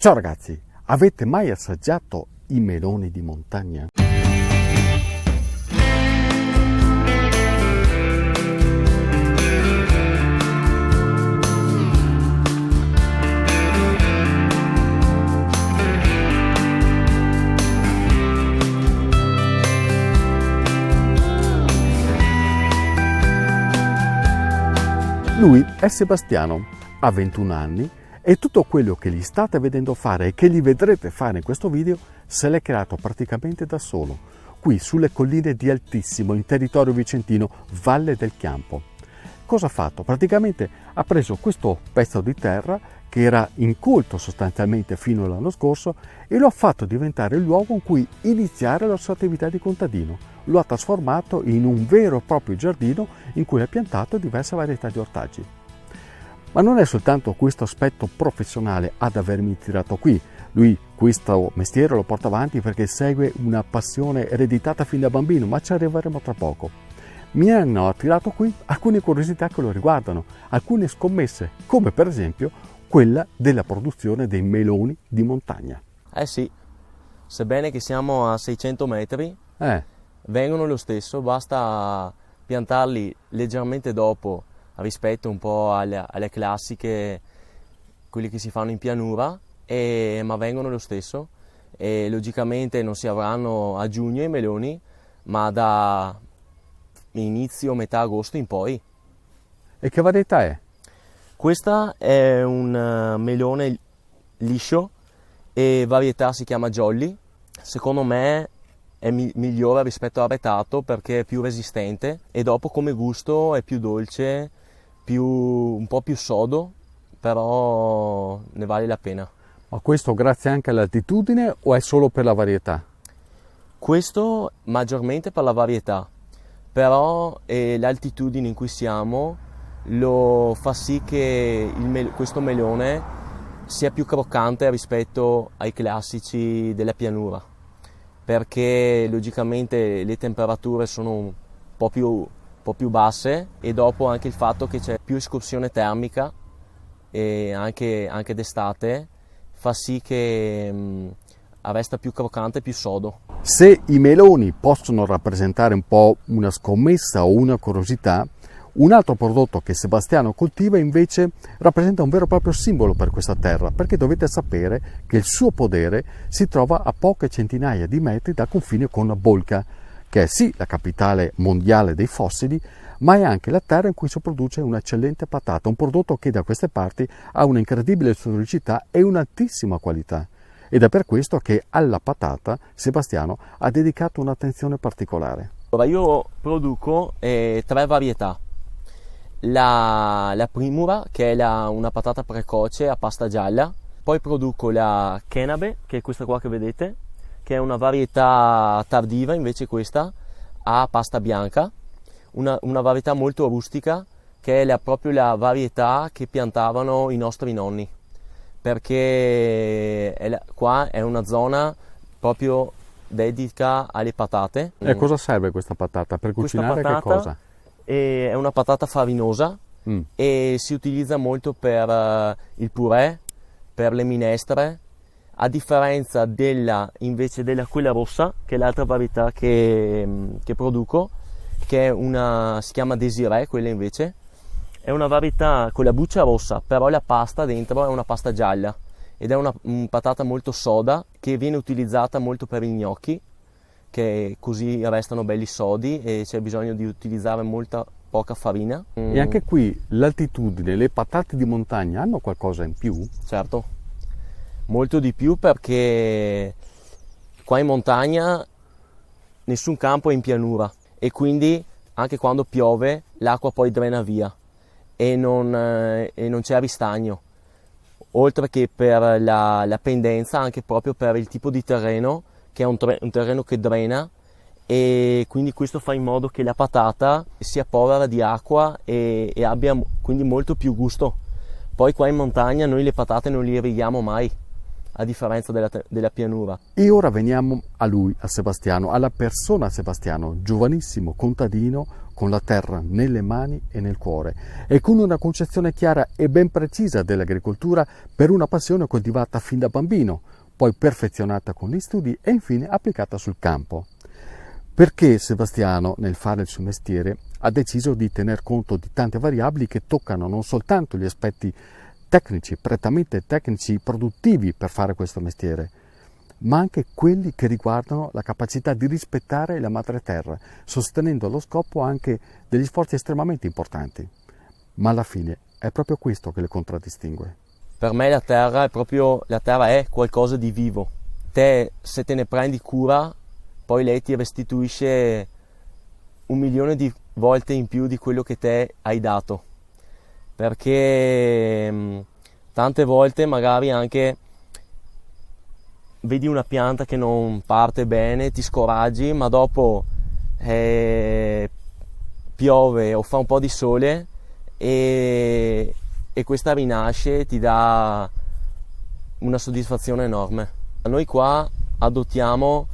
Ciao ragazzi, avete mai assaggiato i meloni di montagna? Lui è Sebastiano, ha 21 anni e tutto quello che gli state vedendo fare e che gli vedrete fare in questo video se l'è creato praticamente da solo, qui sulle colline di Altissimo, in territorio vicentino, Valle del Chiampo. Cosa ha fatto? Praticamente ha preso questo pezzo di terra che era incolto sostanzialmente fino all'anno scorso e lo ha fatto diventare il luogo in cui iniziare la sua attività di contadino. Lo ha trasformato in un vero e proprio giardino in cui ha piantato diverse varietà di ortaggi. Ma non è soltanto questo aspetto professionale ad avermi tirato qui. Lui questo mestiere lo porta avanti perché segue una passione ereditata fin da bambino, ma ci arriveremo tra poco. Mi hanno attirato qui alcune curiosità che lo riguardano, alcune scommesse, come per esempio quella della produzione dei meloni di montagna. Eh sì, sebbene che siamo a 600 metri, vengono lo stesso, basta piantarli leggermente dopo rispetto un po' alle classiche, quelli che si fanno in pianura, ma vengono lo stesso e logicamente non si avranno a giugno i meloni, ma da inizio metà agosto in poi. E che varietà è? Questa è un melone liscio e varietà si chiama Jolly. Secondo me è migliore rispetto al retato perché è più resistente e dopo come gusto è più dolce, un po' più sodo, però ne vale la pena. Ma questo grazie anche all'altitudine o è solo per la varietà? Questo maggiormente per la varietà, però l'altitudine in cui siamo lo fa sì che questo melone sia più croccante rispetto ai classici della pianura, perché logicamente le temperature sono un po' più basse e dopo anche il fatto che c'è più escursione termica e anche d'estate fa sì che resta più croccante e più sodo. Se i meloni possono rappresentare un po' una scommessa o una curiosità, un altro prodotto che Sebastiano coltiva invece rappresenta un vero e proprio simbolo per questa terra, perché dovete sapere che il suo podere si trova a poche centinaia di metri dal confine con Bolca, che è sì la capitale mondiale dei fossili, ma è anche la terra in cui si produce un'eccellente patata, un prodotto che da queste parti ha una incredibile storicità e un'altissima qualità. Ed è per questo che alla patata Sebastiano ha dedicato un'attenzione particolare. Ora io produco 3 varietà. La primura, che è una patata precoce a pasta gialla, poi produco la Kenabe, che è questa qua che vedete, che è una varietà tardiva, invece questa a pasta bianca, una varietà molto rustica, che è proprio la varietà che piantavano i nostri nonni, perché qua è una zona proprio dedica alle patate. E cosa serve questa patata? Per cucinare che cosa? È una patata farinosa e si utilizza molto per il purè, per le minestre, a differenza invece della quella rossa, che è l'altra varietà che produco, che è si chiama Desiree, quella invece è una varietà con la buccia rossa, però la pasta dentro è una pasta gialla ed è una patata molto soda che viene utilizzata molto per i gnocchi, che così restano belli sodi e c'è bisogno di utilizzare poca farina. E anche qui l'altitudine, le patate di montagna hanno qualcosa in più? Certo, molto di più, perché qua in montagna nessun campo è in pianura e quindi anche quando piove l'acqua poi drena via e non c'è ristagno, oltre che per la pendenza, anche proprio per il tipo di terreno, che è un terreno che drena, e quindi questo fa in modo che la patata sia povera di acqua e abbia quindi molto più gusto. Poi qua in montagna noi le patate non le irrighiamo mai, a differenza della pianura. E ora veniamo a lui, a Sebastiano, alla persona Sebastiano, giovanissimo contadino con la terra nelle mani e nel cuore e con una concezione chiara e ben precisa dell'agricoltura per una passione coltivata fin da bambino, poi perfezionata con gli studi e infine applicata sul campo. Perché Sebastiano, nel fare il suo mestiere, ha deciso di tener conto di tante variabili che toccano non soltanto gli aspetti tecnici, prettamente tecnici, produttivi per fare questo mestiere, ma anche quelli che riguardano la capacità di rispettare la madre terra, sostenendo allo scopo anche degli sforzi estremamente importanti. Ma alla fine è proprio questo che le contraddistingue. Per me la terra è qualcosa di vivo. Te, se te ne prendi cura, poi lei ti restituisce 1.000.000 di volte in più di quello che te hai dato. Perché tante volte magari anche vedi una pianta che non parte bene, ti scoraggi, ma dopo piove o fa un po' di sole e questa rinasce, ti dà una soddisfazione enorme. Noi qua adottiamo,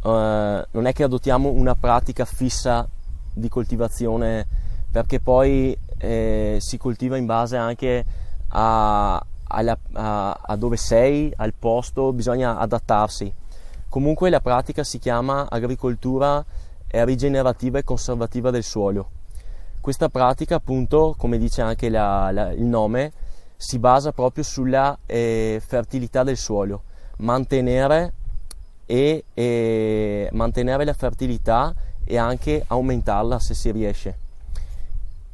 non è che adottiamo una pratica fissa di coltivazione, perché poi si coltiva in base anche a dove sei, al posto, bisogna adattarsi. Comunque la pratica si chiama agricoltura rigenerativa e conservativa del suolo. Questa pratica, appunto, come dice anche il nome, si basa proprio sulla fertilità del suolo, mantenere la fertilità e anche aumentarla se si riesce,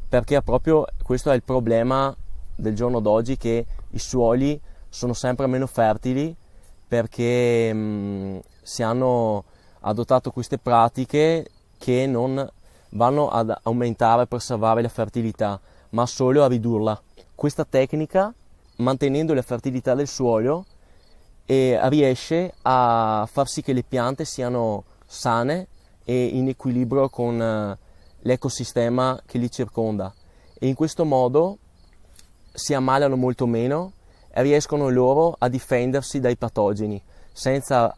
perché proprio questo è il problema del giorno d'oggi, che i suoli sono sempre meno fertili perché si hanno adottato queste pratiche che non vanno ad aumentare e preservare la fertilità, ma solo a ridurla. Questa tecnica, mantenendo la fertilità del suolo, riesce a far sì che le piante siano sane e in equilibrio con l'ecosistema che li circonda, e in questo modo si ammalano molto meno e riescono loro a difendersi dai patogeni senza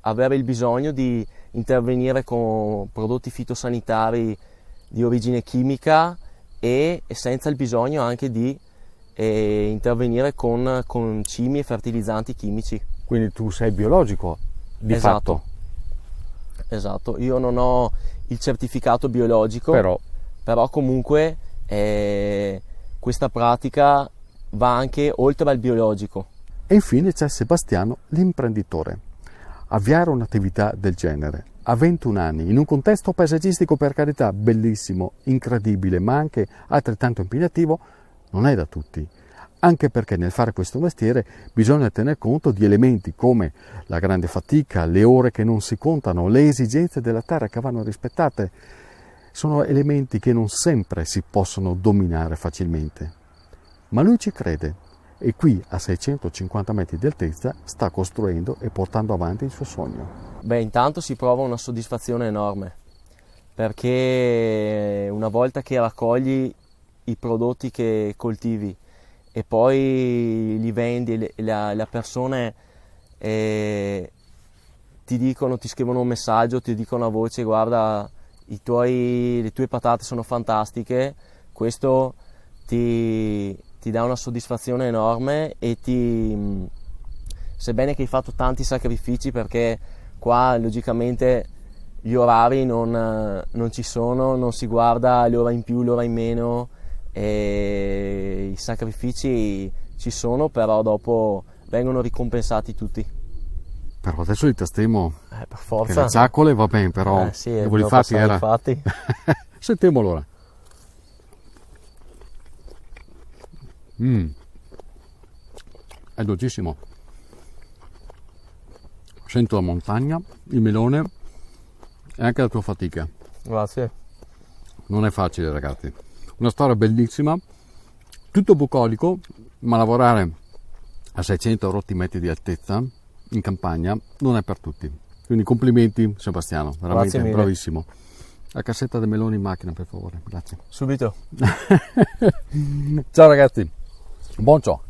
avere il bisogno di intervenire con prodotti fitosanitari di origine chimica e senza il bisogno anche di intervenire con cimi e fertilizzanti chimici. Quindi tu sei biologico, di fatto. Esatto, io non ho il certificato biologico, però comunque questa pratica va anche oltre al biologico. E infine c'è Sebastiano, l'imprenditore. Avviare un'attività del genere a 21 anni, in un contesto paesaggistico, per carità, bellissimo, incredibile, ma anche altrettanto impegnativo, non è da tutti. Anche perché nel fare questo mestiere bisogna tener conto di elementi come la grande fatica, le ore che non si contano, le esigenze della terra che vanno rispettate. Sono elementi che non sempre si possono dominare facilmente. Ma lui ci crede e qui, a 650 metri di altezza, sta costruendo e portando avanti il suo sogno. Intanto si prova una soddisfazione enorme, perché una volta che raccogli i prodotti che coltivi e poi li vendi, le persone ti scrivono un messaggio, ti dicono a voce: guarda, le tue patate sono fantastiche, questo ti dà una soddisfazione enorme e sebbene che hai fatto tanti sacrifici, perché qua logicamente gli orari non ci sono, non si guarda l'ora in più, l'ora in meno, e i sacrifici ci sono, però dopo vengono ricompensati tutti. Però adesso li tastiamo, per forza. Che le zaccole va bene, però sì, infatti era. Sentiamo allora. È dolcissimo. Sento la montagna, il melone e anche la tua fatica. Grazie. Non è facile, ragazzi. Una storia bellissima, tutto bucolico, ma lavorare a 600 rotti metri di altezza in campagna non è per tutti. Quindi complimenti, Sebastiano, veramente bravissimo. La cassetta dei meloni in macchina, per favore, grazie. Subito. Ciao ragazzi, buon ciò.